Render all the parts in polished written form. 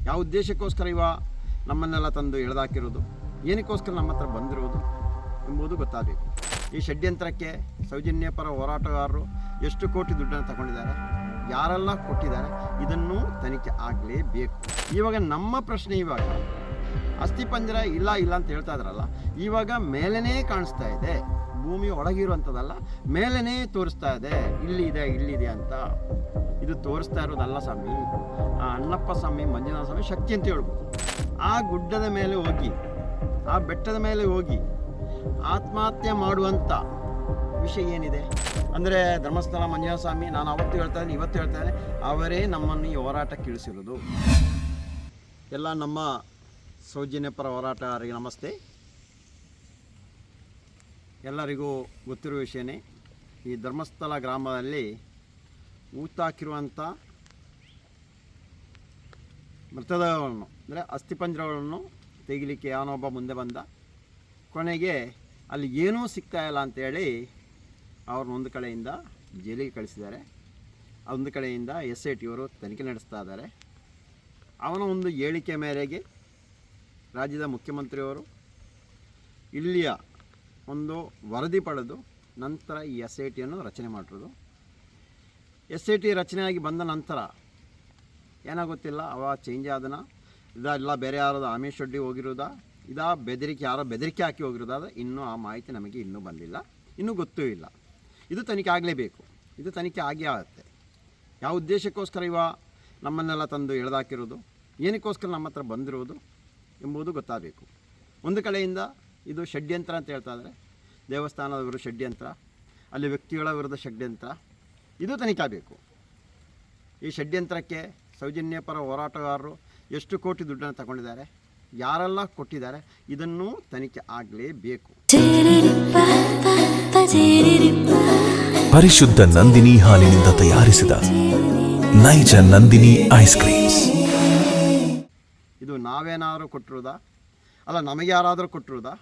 ಯಾವ ಉದ್ದೇಶಕ್ಕೋಸ್ಕರ ನಮ್ಮನ್ನೆಲ್ಲ ತಂದು ಎಳೆದಾಕಿರೋದು, ಏನಕ್ಕೋಸ್ಕರ ನಮ್ಮ ಹತ್ರ ಬಂದಿರೋದು ಎಂಬುದು ಗೊತ್ತಾಗಬೇಕು. ಈ ಷಡ್ಯಂತ್ರಕ್ಕೆ ಸೌಜನ್ಯ ಪರ ಹೋರಾಟಗಾರರು ಎಷ್ಟು ಕೋಟಿ ದುಡ್ಡನ್ನು ತಗೊಂಡಿದ್ದಾರೆ, ಯಾರೆಲ್ಲ ಕೊಟ್ಟಿದ್ದಾರೆ, ಇದನ್ನು ತನಿಖೆ ಆಗಲೇಬೇಕು. ಇವಾಗ ನಮ್ಮ ಪ್ರಶ್ನೆ ಅಸ್ಥಿಪಂಜರ ಇಲ್ಲ ಅಂತ ಹೇಳ್ತಾ ಇದ್ರಲ್ಲ, ಇವಾಗ ಮೇಲೇ ಕಾಣಿಸ್ತಾ ಇದೆ, ಭೂಮಿ ಒಳಗಿರುವಂಥದ್ದಲ್ಲ, ಮೇಲೇ ತೋರಿಸ್ತಾ ಇದೆ, ಇಲ್ಲಿದೆ ಅಂತ. ಇದು ತೋರಿಸ್ತಾ ಇರೋದಲ್ಲ ಸ್ವಾಮಿ, ಆ ಅಣ್ಣಪ್ಪ ಸ್ವಾಮಿ, ಮಂಜುನಾಥ ಸ್ವಾಮಿ ಶಕ್ತಿ ಅಂತ ಹೇಳ್ಬೋದು. ಆ ಗುಡ್ಡದ ಮೇಲೆ ಹೋಗಿ, ಆ ಬೆಟ್ಟದ ಮೇಲೆ ಹೋಗಿ ಆತ್ಮಹತ್ಯೆ ಮಾಡುವಂಥ ವಿಷಯ ಏನಿದೆ ಅಂದರೆ, ಧರ್ಮಸ್ಥಳ ಮಂಜುನಾಥ ಸ್ವಾಮಿ, ನಾನು ಅವತ್ತು ಹೇಳ್ತಾನೆ, ಇವತ್ತು ಹೇಳ್ತಾನೆ, ಅವರೇ ನಮ್ಮನ್ನು ಈ ಹೋರಾಟಕ್ಕೆ ಇಳಿಸಿರೋದು. ಎಲ್ಲ ನಮ್ಮ ಸೌಜನ್ಯ ಪರ ಹೋರಾಟಗಾರರಿಗೆ ನಮಸ್ತೆ. ಎಲ್ಲರಿಗೂ ಗೊತ್ತಿರುವ ವಿಷಯನೇ, ಈ ಧರ್ಮಸ್ಥಳ ಗ್ರಾಮದಲ್ಲಿ ಊತಾಕಿರುವಂಥ ಮೃತದೇಹಗಳನ್ನು ಅಂದರೆ ಅಸ್ಥಿಪಂಜರಗಳನ್ನು ತೆಗಿಲಿಕ್ಕೆ ಯಾವನೊಬ್ಬ ಮುಂದೆ ಬಂದ. ಕೊನೆಗೆ ಅಲ್ಲಿ ಏನೂ ಸಿಗ್ತಾಯಿಲ್ಲ ಅಂಥೇಳಿ ಅವ್ರನ್ನ ಒಂದು ಕಡೆಯಿಂದ ಜೈಲಿಗೆ ಕಳಿಸಿದ್ದಾರೆ, ಒಂದು ಕಡೆಯಿಂದ SIT ಅವರು ತನಿಖೆ ನಡೆಸ್ತಾ ಇದ್ದಾರೆ. ಅವನ ಒಂದು ಹೇಳಿಕೆ ಮೇರೆಗೆ ರಾಜ್ಯದ ಮುಖ್ಯಮಂತ್ರಿಯವರು ಇಲ್ಲಿಯ ಒಂದು ವರದಿ ಪಡೆದು ನಂತರ ಈ SITಯನ್ನು ರಚನೆ ಮಾಡಿರೋದು. SIT ರಚನೆಯಾಗಿ ಬಂದ ನಂತರ ಏನಾಗುತ್ತಿಲ್ಲ, ಚೇಂಜ್ ಆದನ ಇದೆಲ್ಲ ಬೇರೆ ಯಾರಾದ್ರು ಆಮೇಶ್ ರೆಡ್ಡಿ ಹೋಗಿರೋದಾ, ಯಾರೋ ಬೆದರಿಕೆ ಹಾಕಿ ಹೋಗಿರೋದಾದ್ರೆ ಇನ್ನೂ ಆ ಮಾಹಿತಿ ನಮಗೆ ಇನ್ನೂ ಬಂದಿಲ್ಲ, ಇನ್ನೂ ಗೊತ್ತೂ ಇಲ್ಲ. ಇದು ತನಿಖೆ ಆಗಲೇಬೇಕು, ಇದು ತನಿಖೆ ಆಗೇ ಆಗುತ್ತೆ. ಯಾವ ಉದ್ದೇಶಕ್ಕೋಸ್ಕರ ನಮ್ಮನ್ನೆಲ್ಲ ತಂದು ಎಳೆದಾಕಿರೋದು, ಏನಕ್ಕೋಸ್ಕರ ನಮ್ಮ ಹತ್ರ ಬಂದಿರೋದು ಎಂಬುದು ಗೊತ್ತಾಗಬೇಕು. ಒಂದು ಕಡೆಯಿಂದ ಇದು ಷಡ್ಯಂತ್ರ ಅಂತ ಹೇಳ್ತಾ ಇದ್ದಾರೆ, ದೇವಸ್ಥಾನದ ವಿರುದ್ಧ ಷಡ್ಯಂತ್ರ, ಅಲ್ಲಿ ವ್ಯಕ್ತಿಗಳ ವಿರುದ್ಧ ಷಡ್ಯಂತ್ರ, ಇದು ತನಿಖೆ ಆಗಬೇಕು. ಈ ಷಡ್ಯಂತ್ರಕ್ಕೆ ಸೌಜನ್ಯ ಪರ ಹೋರಾಟಗಾರರು ಎಷ್ಟು ಕೋಟಿ ದುಡ್ಡನ್ನು ತಗೊಂಡಿದ್ದಾರೆ, ಯಾರೆಲ್ಲ ಕೊಟ್ಟಿದ್ದಾರೆ, ಇದನ್ನು ತನಿಖೆ ಆಗಲೇಬೇಕು. ಪರಿಶುದ್ಧ ನಂದಿನಿ ಹಾಲಿನಿಂದ ತಯಾರಿಸಿದ ನೈಜ ನಂದಿನಿ ಐಸ್ ಕ್ರೀಮ್ಸ್. ಇದು ನಾವೇನಾದರೂ ಕೊಟ್ಟಿರೋದಾ, ಅಲ್ಲ ನಮಗೆ ಯಾರಾದರೂ ಕೊಟ್ಟಿರೋದಾ,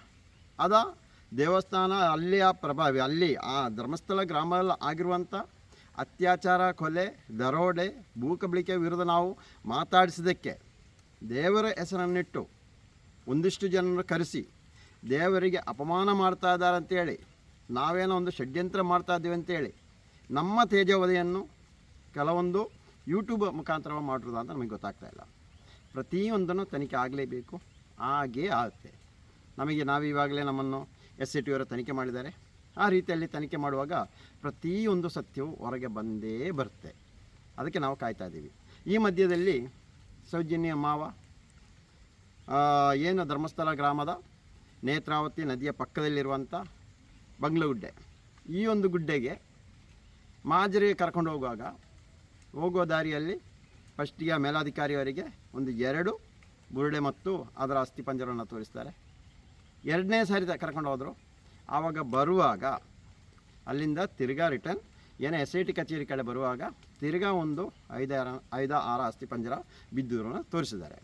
ಅದ ದೇವಸ್ಥಾನ ಅಲ್ಲಿಯ ಪ್ರಭಾವಿ, ಅಲ್ಲಿ ಆ ಧರ್ಮಸ್ಥಳ ಗ್ರಾಮದಲ್ಲಿ ಆಗಿರುವಂಥ ಅತ್ಯಾಚಾರ, ಕೊಲೆ, ದರೋಡೆ, ಭೂಕಬಳಿಕೆ ವಿರುದ್ಧ ನಾವು ಮಾತಾಡಿಸಿದ್ದಕ್ಕೆ ದೇವರ ಹೆಸರನ್ನಿಟ್ಟು ಒಂದಿಷ್ಟು ಜನರನ್ನು ಕರೆಸಿ ದೇವರಿಗೆ ಅಪಮಾನ ಮಾಡ್ತಾ ಇದ್ದಾರೆ ಅಂತೇಳಿ, ನಾವೇನೋ ಒಂದು ಷಡ್ಯಂತ್ರ ಮಾಡ್ತಾ ಇದ್ದೀವಿ ಅಂತೇಳಿ ನಮ್ಮ ತೇಜೋವಧಿಯನ್ನು ಕೆಲವೊಂದು ಯೂಟ್ಯೂಬ್ ಮುಖಾಂತರ ಮಾಡಿರೋದು ಅಂತ ನಮಗೆ ಗೊತ್ತಾಗ್ತಾ ಇಲ್ಲ. ಪ್ರತಿಯೊಂದನ್ನು ತನಿಖೆ ಆಗಲೇಬೇಕು, ಹಾಗೇ ಆಗುತ್ತೆ. ನಾವಿವಾಗಲೇ ನಮ್ಮನ್ನು SIT ಅವರು ತನಿಖೆ ಮಾಡಿದ್ದಾರೆ. ಆ ರೀತಿಯಲ್ಲಿ ತನಿಖೆ ಮಾಡುವಾಗ ಪ್ರತಿಯೊಂದು ಸತ್ಯವು ಹೊರಗೆ ಬಂದೇ ಬರುತ್ತೆ. ಅದಕ್ಕೆ ನಾವು ಕಾಯ್ತಾ ಇದ್ದೀವಿ. ಈ ಮಧ್ಯದಲ್ಲಿ ಸೌಜನ್ಯ ಮಾವ ಏನು ಧರ್ಮಸ್ಥಳ ಗ್ರಾಮದ ನೇತ್ರಾವತಿ ನದಿಯ ಪಕ್ಕದಲ್ಲಿರುವಂಥ ಬಂಗ್ಲಗುಡ್ಡೆ, ಈ ಒಂದು ಗುಡ್ಡೆಗೆ ಮಾಜರಿ ಕರ್ಕೊಂಡು ಹೋಗೋ ದಾರಿಯಲ್ಲಿ ಫಸ್ಟಿಗೆ ಮೇಲಾಧಿಕಾರಿಯವರಿಗೆ ಒಂದು 2 ಬುರುಡೆ ಮತ್ತು ಅದರ ಅಸ್ಥಿಪಂಜರವನ್ನು ತೋರಿಸ್ತಾರೆ. 2ನೇ ಸಾರಿ ಕರ್ಕೊಂಡು ಹೋದರು. ಆವಾಗ ಬರುವಾಗ ಅಲ್ಲಿಂದ ತಿರ್ಗಾ ರಿಟರ್ನ್ ಏನೋ SIT ಕಚೇರಿ ಕಡೆ ಬರುವಾಗ ತಿರ್ಗಾ ಒಂದು 5-6 ಅಸ್ಥಿಪಂಜರ ಬಿದ್ದುದನ್ನು ತೋರಿಸಿದ್ದಾರೆ.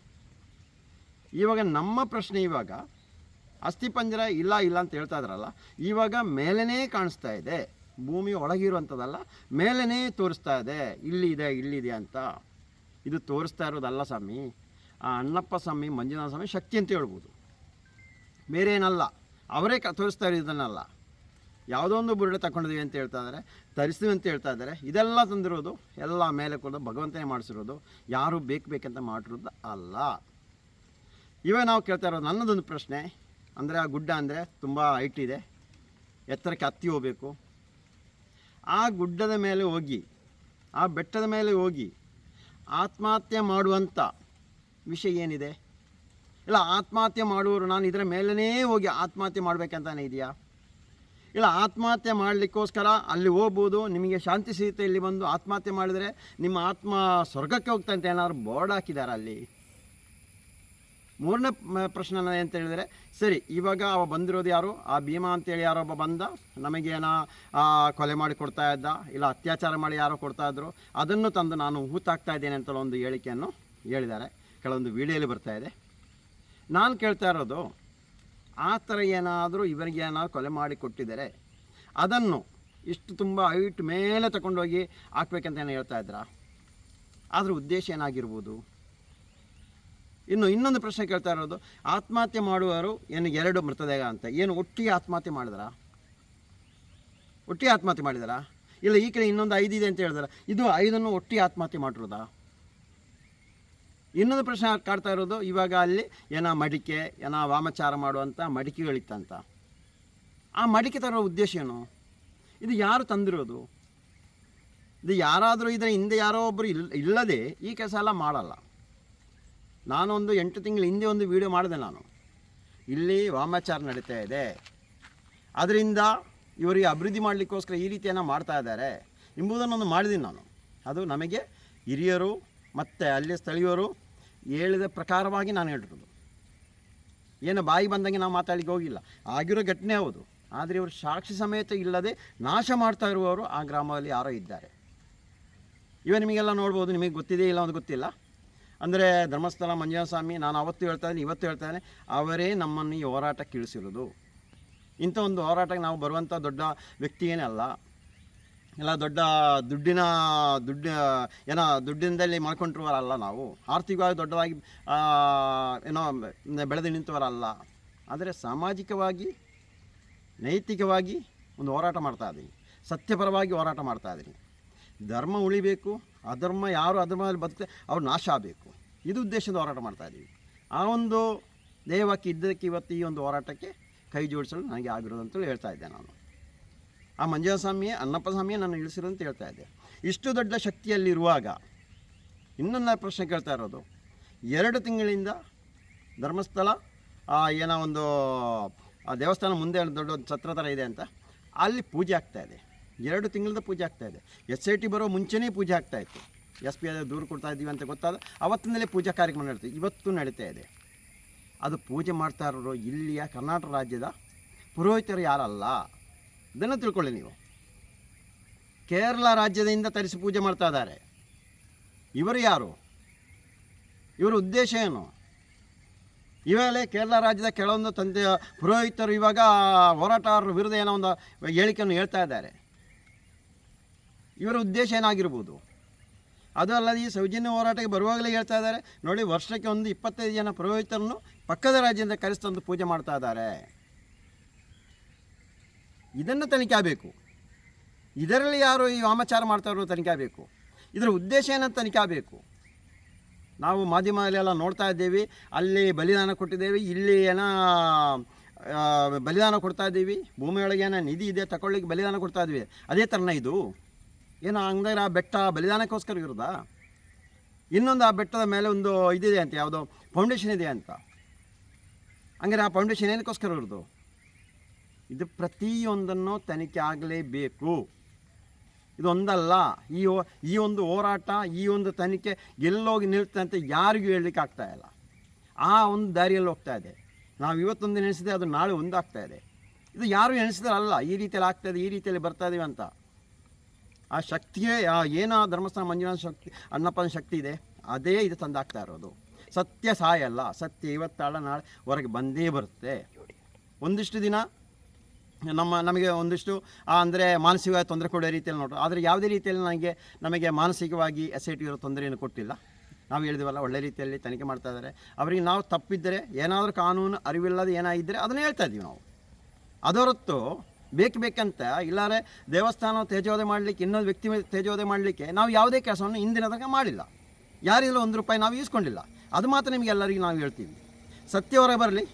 ಇವಾಗ ನಮ್ಮ ಪ್ರಶ್ನೆ ಅಸ್ಥಿಪಂಜರ ಇಲ್ಲ ಅಂತ ಹೇಳ್ತಾ ಇದ್ರಲ್ಲ, ಇವಾಗ ಮೇಲೇ ಕಾಣಿಸ್ತಾ ಇದೆ, ಭೂಮಿ ಒಳಗಿರುವಂಥದ್ದಲ್ಲ, ಮೇಲೇ ತೋರಿಸ್ತಾ ಇದೆ, ಇಲ್ಲಿದೆ ಅಂತ. ಇದು ತೋರಿಸ್ತಾ ಇರೋದಲ್ಲ ಸ್ವಾಮಿ, ಆ ಅಣ್ಣಪ್ಪ ಸ್ವಾಮಿ, ಮಂಜುನಾಥ ಸ್ವಾಮಿ ಶಕ್ತಿ ಅಂತ ಹೇಳ್ಬೋದು, ಬೇರೆ ಏನಲ್ಲ. ಅವರೇ ತೋರಿಸ್ತಾ ಇರೋದನ್ನಲ್ಲ. ಯಾವುದೋ ಒಂದು ಬುರುಡೆ ತಗೊಂಡಿದ್ದೀವಿ ಅಂತ ಹೇಳ್ತಾ ಇದ್ದಾರೆ, ತರಿಸ್ತೀವಿ ಅಂತ ಹೇಳ್ತಾ ಇದ್ದಾರೆ. ಇದೆಲ್ಲ ತಂದಿರೋದು ಎಲ್ಲ ಮೇಲೆ ಕೂಡ ಭಗವಂತನೇ ಮಾಡಿಸಿರೋದು, ಯಾರು ಬೇಕಂತ ಮಾಡಿರೋದು ಅಲ್ಲ. ಇವಾಗ ನಾವು ಕೇಳ್ತಾ ಇರೋದು, ನನ್ನದೊಂದು ಪ್ರಶ್ನೆ ಅಂದರೆ, ಆ ಗುಡ್ಡ ಅಂದರೆ ತುಂಬ ಹೈಟ್ ಇದೆ, ಎತ್ತರಕ್ಕೆ ಹತ್ತಿ ಹೋಗಬೇಕು. ಆ ಗುಡ್ಡದ ಮೇಲೆ ಹೋಗಿ, ಆ ಬೆಟ್ಟದ ಮೇಲೆ ಹೋಗಿ ಆತ್ಮಹತ್ಯೆ ಮಾಡುವಂಥ ವಿಷಯ ಏನಿದೆ? ಇಲ್ಲ ಆತ್ಮಹತ್ಯೆ ಮಾಡುವವರು ನಾನು ಇದರ ಮೇಲೇ ಹೋಗಿ ಆತ್ಮಹತ್ಯೆ ಮಾಡಬೇಕಂತಾನೆ ಇದೆಯಾ? ಇಲ್ಲ ಆತ್ಮಹತ್ಯೆ ಮಾಡಲಿಕ್ಕೋಸ್ಕರ ಅಲ್ಲಿ ಹೋಗ್ಬೋದು, ನಿಮಗೆ ಶಾಂತಿ ಸಿಗುತ್ತೆ, ಇಲ್ಲಿ ಬಂದು ಆತ್ಮಹತ್ಯೆ ಮಾಡಿದರೆ ನಿಮ್ಮ ಆತ್ಮ ಸ್ವರ್ಗಕ್ಕೆ ಹೋಗ್ತಾ ಅಂತ ಏನಾದ್ರು ಬೋರ್ಡ್ ಹಾಕಿದ್ದಾರೆ ಅಲ್ಲಿ? ಮೂರನೇ ಪ್ರಶ್ನೆ ಅಂತ ಹೇಳಿದರೆ, ಸರಿ ಇವಾಗ ಅವ ಬಂದಿರೋದು ಯಾರು? ಆ ಭೀಮಾ ಅಂತೇಳಿ ಯಾರೊಬ್ಬ ಬಂದ, ನಮಗೇನೋ ಕೊಲೆ ಮಾಡಿ ಕೊಡ್ತಾ ಇದ್ದ, ಇಲ್ಲ ಅತ್ಯಾಚಾರ ಮಾಡಿ ಯಾರೋ ಕೊಡ್ತಾಯಿದ್ರು, ಅದನ್ನು ತಂದು ನಾನು ಹೂತಾಕ್ತಾ ಇದ್ದೇನೆ ಅಂತ ಒಂದು ಹೇಳಿಕೆಯನ್ನು ಹೇಳಿದ್ದಾರೆ. ಕೆಲವೊಂದು ವಿಡಿಯೋಲಿ ಬರ್ತಾ ಇದೆ. ನಾನು ಕೇಳ್ತಾ ಇರೋದು, ಆ ಥರ ಏನಾದರೂ ಇವರಿಗೆ ಏನಾದರೂ ಕೊಲೆ ಮಾಡಿ ಕೊಟ್ಟಿದ್ದಾರೆ, ಅದನ್ನು ಇಷ್ಟು ತುಂಬ ಹೈಟ್ ಮೇಲೆ ತಗೊಂಡೋಗಿ ಹಾಕ್ಬೇಕಂತ ಏನೋ ಹೇಳ್ತಾ ಇದ್ರಾ? ಅದ್ರ ಉದ್ದೇಶ ಏನಾಗಿರ್ಬೋದು? ಇನ್ನೊಂದು ಪ್ರಶ್ನೆ ಕೇಳ್ತಾ ಇರೋದು, ಆತ್ಮಹತ್ಯೆ ಮಾಡುವವರು ಏನು 2 ಮೃತದೇಹ ಅಂತ, ಏನು ಒಟ್ಟಿಗೆ ಆತ್ಮಹತ್ಯೆ ಮಾಡಿದಾರಾ? ಒಟ್ಟಿಗೆ ಆತ್ಮಹತ್ಯೆ ಮಾಡಿದಾರಾ? ಇಲ್ಲ ಈ ಕಡೆ ಇನ್ನೊಂದು 5 ಇದೆ ಅಂತ ಹೇಳಿದಾರೆ, ಇದು 5 ಒಟ್ಟಿಗೆ ಆತ್ಮಹತ್ಯೆ ಮಾಡಿರೋದಾ? ಇನ್ನೊಂದು ಪ್ರಶ್ನೆ ಕಾಡ್ತಾ ಇರೋದು, ಇವಾಗ ಅಲ್ಲಿ ಮಡಿಕೆ ವಾಮಾಚಾರ ಮಾಡುವಂಥ ಮಡಿಕೆಗಳಿತ್ತಂತ. ಆ ಮಡಿಕೆ ತರೋ ಉದ್ದೇಶ ಏನು? ಇದು ಯಾರು ತಂದಿರೋದು? ಇದು ಯಾರಾದರೂ ಇದರ ಹಿಂದೆ ಯಾರೋ ಒಬ್ಬರು ಇಲ್ಲದೆ ಈ ಕೆಲಸ ಎಲ್ಲ ಮಾಡಲ್ಲ. ನಾನು ಒಂದು 8 ತಿಂಗಳ ಹಿಂದೆ ಒಂದು ವಿಡಿಯೋ ಮಾಡಿದೆ. ನಾನು ಇಲ್ಲಿ ವಾಮಾಚಾರ ನಡೀತಾ ಇದೆ, ಅದರಿಂದ ಇವರಿಗೆ ಅಭಿವೃದ್ಧಿ ಮಾಡಲಿಕ್ಕೋಸ್ಕರ ಈ ರೀತಿಯನ್ನು ಮಾಡ್ತಾ ಇದ್ದಾರೆ ಎಂಬುದನ್ನೊಂದು ಮಾಡಿದ್ದೀನಿ ನಾನು. ಅದು ನಮಗೆ ಹಿರಿಯರು ಮತ್ತು ಅಲ್ಲಿ ಸ್ಥಳೀಯರು ಹೇಳಿದ ಪ್ರಕಾರವಾಗಿ ನಾನು ಹೇಳಿರೋದು. ಏನು ಬಾಯಿ ಬಂದಂಗೆ ನಾವು ಮಾತಾಡಲಿಕ್ಕೆ ಹೋಗಿಲ್ಲ. ಆಗಿರೋ ಘಟನೆ ಹೌದು, ಆದರೆ ಇವರು ಸಾಕ್ಷಿ ಸಮೇತ ಇಲ್ಲದೆ ನಾಶ ಮಾಡ್ತಾ ಇರುವವರು ಆ ಗ್ರಾಮದಲ್ಲಿ ಯಾರೋ ಇದ್ದಾರೆ. ನಿಮಗೆಲ್ಲ ನೋಡ್ಬೋದು, ನಿಮಗೆ ಗೊತ್ತಿದೆ ಇಲ್ಲ ಒಂದು ಗೊತ್ತಿಲ್ಲ. ಅಂದರೆ ಧರ್ಮಸ್ಥಳ ಮಂಜುನಾಥ ಸ್ವಾಮಿ, ನಾನು ಅವತ್ತು ಹೇಳ್ತಾ ಇದ್ದೀನಿ, ಇವತ್ತು ಹೇಳ್ತಾ ಇದ್ದೀನಿ, ಅವರೇ ನಮ್ಮನ್ನು ಈ ಹೋರಾಟಕ್ಕೆ ಇಳಿಸಿರೋದು. ಇಂಥ ಒಂದು ಹೋರಾಟಕ್ಕೆ ನಾವು ಬರುವಂಥ ದೊಡ್ಡ ವ್ಯಕ್ತಿ ಏನಲ್ಲ, ಎಲ್ಲ ದೊಡ್ಡ ದುಡ್ಡಿಂದಲ್ಲಿ ಮಾಡ್ಕೊಂಡಿರುವವರಲ್ಲ. ನಾವು ಆರ್ಥಿಕವಾಗಿ ದೊಡ್ಡದಾಗಿ ಬೆಳೆದು ನಿಂತವರಲ್ಲ. ಆದರೆ ಸಾಮಾಜಿಕವಾಗಿ ನೈತಿಕವಾಗಿ ಒಂದು ಹೋರಾಟ ಮಾಡ್ತಾಯಿದ್ದೀನಿ, ಸತ್ಯಪರವಾಗಿ ಹೋರಾಟ ಮಾಡ್ತಾಯಿದ್ದೀನಿ. ಧರ್ಮ ಉಳಿಬೇಕು, ಅಧರ್ಮ ಯಾರು ಅಧರ್ಮದಲ್ಲಿ ಬದುಕ್ತೆ ಅವ್ರು ನಾಶ ಆಗಬೇಕು, ಇದು ಉದ್ದೇಶದ ಹೋರಾಟ ಮಾಡ್ತಾಯಿದ್ದೀವಿ. ಆ ಒಂದು ದೇಹವಾಕ್ಯ ಇದ್ದಕ್ಕೆ ಇವತ್ತು ಈ ಒಂದು ಹೋರಾಟಕ್ಕೆ ಕೈ ಜೋಡಿಸಲು ನನಗೆ ಆಗಿರೋದು ಅಂತೇಳಿ ಹೇಳ್ತಾ ಇದ್ದೆ. ನಾನು ಆ ಮಂಜುನಾಥ ಸ್ವಾಮಿಯೇ ಅಣ್ಣಪ್ಪ ಸ್ವಾಮಿಯೇ ನಾನು ಇಳಿಸಿರೋದು ಅಂತ ಹೇಳ್ತಾ ಇದ್ದೆ. ಇಷ್ಟು ದೊಡ್ಡ ಶಕ್ತಿಯಲ್ಲಿರುವಾಗ ಇನ್ನೊಂದು ಪ್ರಶ್ನೆ ಕೇಳ್ತಾ ಇರೋದು, 2 ತಿಂಗಳಿಂದ ಧರ್ಮಸ್ಥಳ ಒಂದು ದೇವಸ್ಥಾನ ಮುಂದೆ ದೊಡ್ಡ ಛತ್ರ ಥರ ಇದೆ ಅಂತ, ಅಲ್ಲಿ ಪೂಜೆ ಆಗ್ತಾಯಿದೆ. 2 ತಿಂಗಳದ ಪೂಜೆ ಆಗ್ತಾಯಿದೆ. SIT ಬರೋ ಮುಂಚೆನೇ ಪೂಜೆ ಆಗ್ತಾಯಿತ್ತು. SP ದೂರು ಕೊಡ್ತಾ ಇದ್ದೀವಿ ಅಂತ ಗೊತ್ತಾದ ಅವತ್ತಿನಲ್ಲೇ ಪೂಜಾ ಕಾರ್ಯಕ್ರಮ ನಡೀತೀವಿ, ಇವತ್ತು ನಡೀತಾ ಇದೆ. ಅದು ಪೂಜೆ ಮಾಡ್ತಾ ಇರೋರು ಇಲ್ಲಿಯ ಕರ್ನಾಟಕ ರಾಜ್ಯದ ಪುರೋಹಿತರು ಯಾರಲ್ಲ, ಇದನ್ನು ತಿಳ್ಕೊಳ್ಳಿ ನೀವು. ಕೇರಳ ರಾಜ್ಯದಿಂದ ತರಿಸಿ ಪೂಜೆ ಮಾಡ್ತಾ ಇದ್ದಾರೆ. ಇವರು ಯಾರು? ಇವರ ಉದ್ದೇಶ ಏನು? ಇವಾಗಲೇ ಕೇರಳ ರಾಜ್ಯದ ಕೆಲವೊಂದು ಪುರೋಹಿತರು ಇವಾಗ ಹೋರಾಟಗಾರರ ವಿರುದ್ಧ ಏನೋ ಒಂದು ಹೇಳಿಕೆಯನ್ನು ಹೇಳ್ತಾ ಇದ್ದಾರೆ. ಇವರ ಉದ್ದೇಶ ಏನಾಗಿರ್ಬೋದು? ಅದು ಅಲ್ಲದೆ ಈ ಸೌಜನ್ಯ ಹೋರಾಟಕ್ಕೆ ಬರುವಾಗಲೇ ಹೇಳ್ತಾ ಇದ್ದಾರೆ, ನೋಡಿ ವರ್ಷಕ್ಕೆ ಒಂದು 25 ಜನ ಪುರೋಹಿತರನ್ನು ಪಕ್ಕದ ರಾಜ್ಯದಿಂದ ಕರೆಸ್ತಂದು ಪೂಜೆ ಮಾಡ್ತಾ ಇದ್ದಾರೆ. ಇದನ್ನು ತನಿಖೆ ಆಗಬೇಕು. ಇದರಲ್ಲಿ ಯಾರು ಈ ವಾಮಾಚಾರ ಮಾಡ್ತಾ ಇರೋ ತನಿಖೆ ಆಗಬೇಕು. ಇದರ ಉದ್ದೇಶ ಏನಂತ ತನಿಖೆ ಆಗಬೇಕು. ನಾವು ಮಾಧ್ಯಮದಲ್ಲೆಲ್ಲ ನೋಡ್ತಾ ಇದ್ದೇವೆ, ಅಲ್ಲಿ ಬಲಿದಾನ ಕೊಟ್ಟಿದ್ದೇವೆ, ಇಲ್ಲಿ ಬಲಿದಾನ ಕೊಡ್ತಾ ಇದ್ದೀವಿ, ಭೂಮಿಯೊಳಗೆ ನಿಧಿ ಇದೆ ತಗೊಳ್ಳಿಕ್ಕೆ ಬಲಿದಾನ ಕೊಡ್ತಾ ಇದ್ವಿ. ಅದೇ ಥರನ ಇದು ಹಂಗಾದ್ರೆ ಆ ಬೆಟ್ಟ ಬಲಿದಾನಕ್ಕೋಸ್ಕರ ಇರೋದಾ? ಇನ್ನೊಂದು ಆ ಬೆಟ್ಟದ ಮೇಲೆ ಒಂದು ಇದಿದೆ ಅಂತ, ಯಾವುದೋ ಫೌಂಡೇಶನ್ ಇದೆ ಅಂತ. ಹಂಗಾರೆ ಆ ಫೌಂಡೇಶನ್ ಏನಕ್ಕೋಸ್ಕರ ಇರೋದು? ಇದು ಪ್ರತಿಯೊಂದನ್ನು ತನಿಖೆ ಆಗಲೇಬೇಕು. ಇದೊಂದಲ್ಲ. ಈ ಒಂದು ಹೋರಾಟ, ಈ ಒಂದು ತನಿಖೆ ಎಲ್ಲೋಗಿ ನಿಲ್ತಂತೆ ಅಂತ ಯಾರಿಗೂ ಹೇಳಲಿಕ್ಕೆ ಆಗ್ತಾಯಿಲ್ಲ. ಆ ಒಂದು ದಾರಿಯಲ್ಲಿ ಹೋಗ್ತಾ ಇದೆ. ನಾವು ಇವತ್ತೊಂದು ನೆನೆಸಿದೆ, ಅದು ನಾಳೆ ಒಂದಾಗ್ತಾ ಇದೆ. ಇದು ಯಾರು ಎಣಿಸಿದ್ರಲ್ಲ, ಈ ರೀತಿಯಲ್ಲಿ ಆಗ್ತಾಯಿದೆ, ಈ ರೀತಿಯಲ್ಲಿ ಬರ್ತಾ ಇದೀವಿ ಅಂತ. ಆ ಶಕ್ತಿಯೇ ಏನೋ ಧರ್ಮಸ್ಥಳ ಮಂಜುನಾಥ ಶಕ್ತಿ, ಅಣ್ಣಪ್ಪನ ಶಕ್ತಿ ಇದೆ, ಅದೇ ಇದು ತಂದಾಗ್ತಾ ಇರೋದು. ಸತ್ಯ ಸಾಯಲ್ಲ, ಸತ್ಯ ಇವತ್ತಾಳ ನಾಳೆ ಹೊರಗೆ ಬಂದೇ ಬರುತ್ತೆ. ಒಂದಿಷ್ಟು ದಿನ ನಮಗೆ ಒಂದಿಷ್ಟು ಅಂದರೆ ಮಾನಸಿಕವಾಗಿ ತೊಂದರೆ ಕೊಡೋ ರೀತಿಯಲ್ಲಿ ನೋಡ್ರು. ಆದರೆ ಯಾವುದೇ ರೀತಿಯಲ್ಲಿ ನಮಗೆ ಮಾನಸಿಕವಾಗಿ SIT ಇರೋ ತೊಂದರೆಯನ್ನು ಕೊಟ್ಟಿಲ್ಲ. ನಾವು ಹೇಳಿದ್ವಲ್ಲ, ಒಳ್ಳೆ ರೀತಿಯಲ್ಲಿ ತನಿಖೆ ಮಾಡ್ತಾ ಇದ್ದಾರೆ. ಅವರಿಗೆ ನಾವು ತಪ್ಪಿದ್ದರೆ, ಏನಾದರೂ ಕಾನೂನು ಅರಿವಿಲ್ಲದೆ ಏನಾಗಿದ್ದರೆ ಅದನ್ನೇ ಹೇಳ್ತಾ ಇದ್ದೀವಿ ನಾವು. ಅದರೊತ್ತು ಬೇಕಂತ ಇಲ್ಲಾರೆ ದೇವಸ್ಥಾನ ತೇಜೋವಧೆ ಮಾಡಲಿಕ್ಕೆ, ಇನ್ನೊಂದು ವ್ಯಕ್ತಿ ತೇಜೋವಧೆ ಮಾಡಲಿಕ್ಕೆ ನಾವು ಯಾವುದೇ ಕೆಲಸವನ್ನು ಇಂದಿನ ತನಕ ಮಾಡಿಲ್ಲ. ಯಾರಿಲ್ಲ ₹1 ನಾವು ಈಸ್ಕೊಂಡಿಲ್ಲ. ಅದು ಮಾತ್ರ ನಿಮಗೆಲ್ಲರಿಗೂ ನಾವು ಹೇಳ್ತೀವಿ. ಸತ್ಯ ಹೊರಗೆ ಬರಲಿ.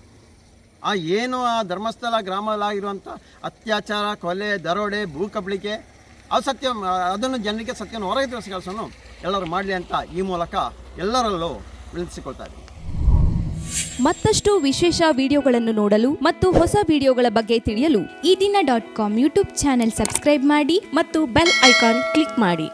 ಏನು ಆ ಧರ್ಮಸ್ಥಳ ಗ್ರಾಮದಲ್ಲಾಗಿರುವಂಥ ಅತ್ಯಾಚಾರ, ಕೊಲೆ, ದರೋಡೆ, ಭೂ ಕಬಳಿಕೆ, ಅದು ಸತ್ಯ, ಅದನ್ನು ಜನರಿಗೆ ಸತ್ಯವನ್ನು ಹೊರಗೆ ತಿಳಿಸೋ ಕೆಲಸವನ್ನು ಎಲ್ಲರೂ ಮಾಡಲಿ ಅಂತ ಈ ಮೂಲಕ ಎಲ್ಲರಲ್ಲೂ ವಿನಂತಿಸಿಕೊಳ್ತಾ ಇದ್ದೀವಿ. ಮತ್ತಷ್ಟು ವಿಶೇಷ ವಿಡಿಯೋಗಳನ್ನು ನೋಡಲು ಮತ್ತು ಹೊಸ ವಿಡಿಯೋಗಳ ಬಗ್ಗೆ ತಿಳಿಯಲು ಈ ದಿನ .com ಯೂಟ್ಯೂಬ್ ಚಾನೆಲ್ ಸಬ್ಸ್ಕ್ರೈಬ್ ಮಾಡಿ ಮತ್ತು ಬೆಲ್ ಐಕಾನ್ ಕ್ಲಿಕ್ ಮಾಡಿ.